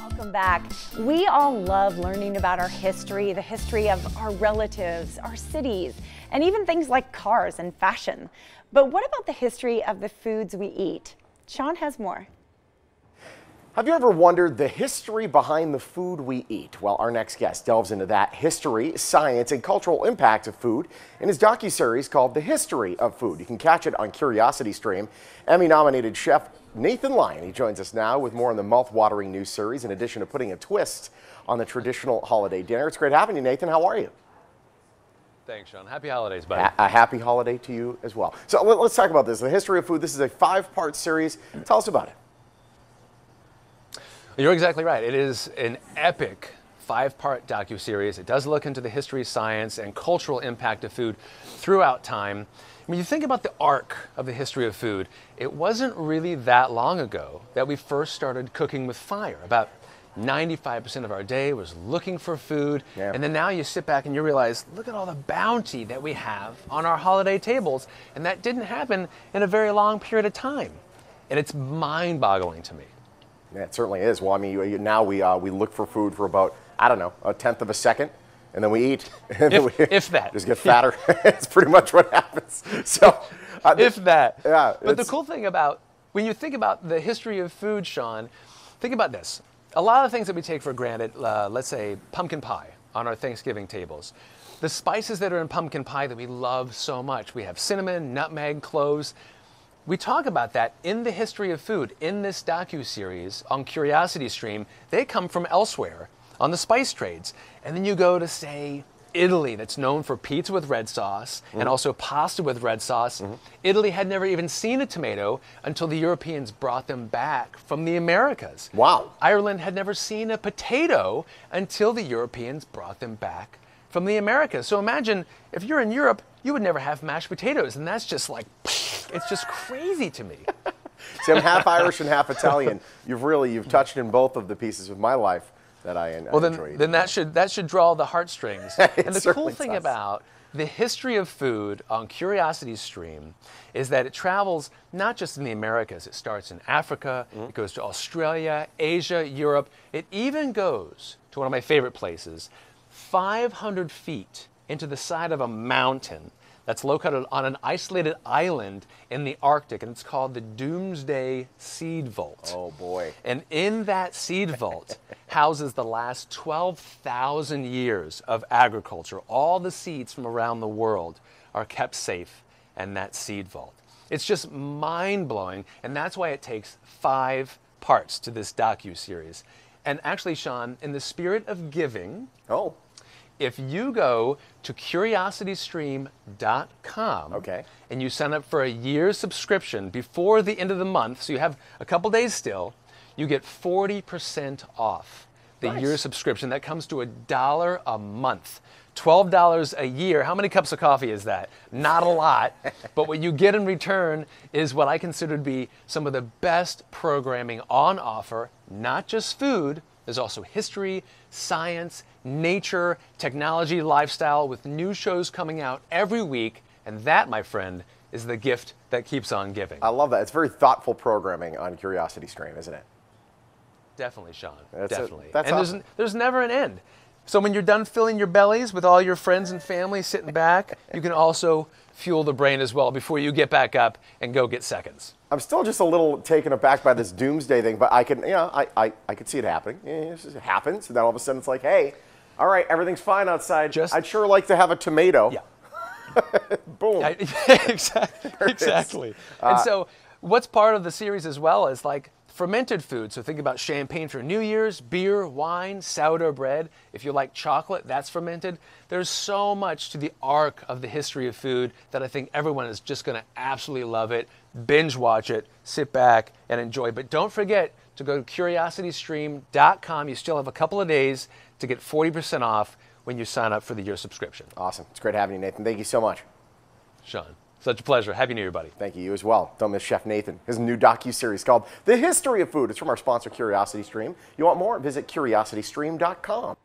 Welcome back. We all love learning about our history, the history of our relatives, our cities, and even things like cars and fashion. But what about the history of the foods we eat? Sean has more. Have you ever wondered the history behind the food we eat? Well, our next guest delves into that history, science, and cultural impact of food in his docuseries called The History of Food. You can catch it on CuriosityStream. Emmy-nominated chef Nathan Lyon, he joins us now with more on the mouth-watering new series, in addition to putting a twist on the traditional holiday dinner. It's great having you, Nathan. How are you? Thanks, Sean. Happy holidays, buddy. A happy holiday to you as well. So let's talk about this. The History of Food. This is a 5-part series. Tell us about it. You're exactly right. It is an epic 5-part docuseries. It does look into the history, science, and cultural impact of food throughout time. When you think about the arc of the history of food, it wasn't really that long ago that we first started cooking with fire. About 95% of our day was looking for food. Yeah. And then now you sit back and you realize, look at all the bounty that we have on our holiday tables. And that didn't happen in a very long period of time. And it's mind-boggling to me. Yeah, it certainly is. Well, I mean, now we look for food for about, I don't know, 1/10 of a second, and then we eat. And if that. Just get fatter. It's pretty much what happens. So, if that. Yeah. But the cool thing about, when you think about the history of food, Sean, think about this. A lot of things that we take for granted, let's say pumpkin pie on our Thanksgiving tables. The spices that are in pumpkin pie that we love so much. We have cinnamon, nutmeg, cloves. We talk about that in the history of food in this docuseries on CuriosityStream. They come from elsewhere on the spice trades. And then you go to, say, Italy, that's known for pizza with red sauce and also pasta with red sauce. Italy had never even seen a tomato until the Europeans brought them back from the Americas. Wow. Ireland had never seen a potato until the Europeans brought them back from the Americas. So imagine if you're in Europe, you would never have mashed potatoes, and that's just like, it's just crazy to me. See, I'm half Irish and half Italian. You've touched in both of the pieces of my life that I enjoy. Then that should draw the heartstrings. And the cool thing does. about the history of food on CuriosityStream is that it travels not just in the Americas. It starts in Africa, it goes to Australia, Asia, Europe. It even goes to one of my favorite places, 500 feet into the side of a mountain that's located on an isolated island in the Arctic, and it's called the Doomsday Seed Vault. Oh boy. And in that seed vault houses the last 12,000 years of agriculture. All the seeds from around the world are kept safe in that seed vault. It's just mind-blowing, and that's why it takes 5 parts to this docuseries. And actually, Sean, in the spirit of giving, if you go to CuriosityStream.com and you sign up for a year's subscription before the end of the month, so you have a couple days still, you get 40% off the year's subscription. That comes to $1 a month. $12 a year. How many cups of coffee is that? Not a lot, but what you get in return is what I consider to be some of the best programming on offer, not just food. There's also history, science, nature, technology, lifestyle, with new shows coming out every week. And that, my friend, is the gift that keeps on giving. I love that. It's very thoughtful programming on CuriosityStream, isn't it? Definitely, Sean. That's definitely. That's and awesome. there's never an end. So when you're done filling your bellies with all your friends and family sitting back, you can also fuel the brain as well before you get back up and go get seconds. I'm still just a little taken aback by this doomsday thing, but I can, I could see it happening. It just happens, and then all of a sudden it's like, hey, all right, everything's fine outside. I'd sure like to have a tomato. Yeah. Boom. Exactly. And so what's part of the series as well is like fermented food. So think about champagne for New Year's, beer, wine, sourdough bread. If you like chocolate, that's fermented. There's so much to the arc of the history of food that I think everyone is just going to absolutely love it, binge watch it, sit back and enjoy. But don't forget to go to CuriosityStream.com. You still have a couple of days to get 40% off when you sign up for the year subscription. Awesome. It's great having you, Nathan. Thank you so much. Sean, such a pleasure. Happy New Year, buddy. Thank you. You as well. Don't miss Chef Nathan. His new docuseries called The History of Food. It's from our sponsor, CuriosityStream. You want more? Visit CuriosityStream.com.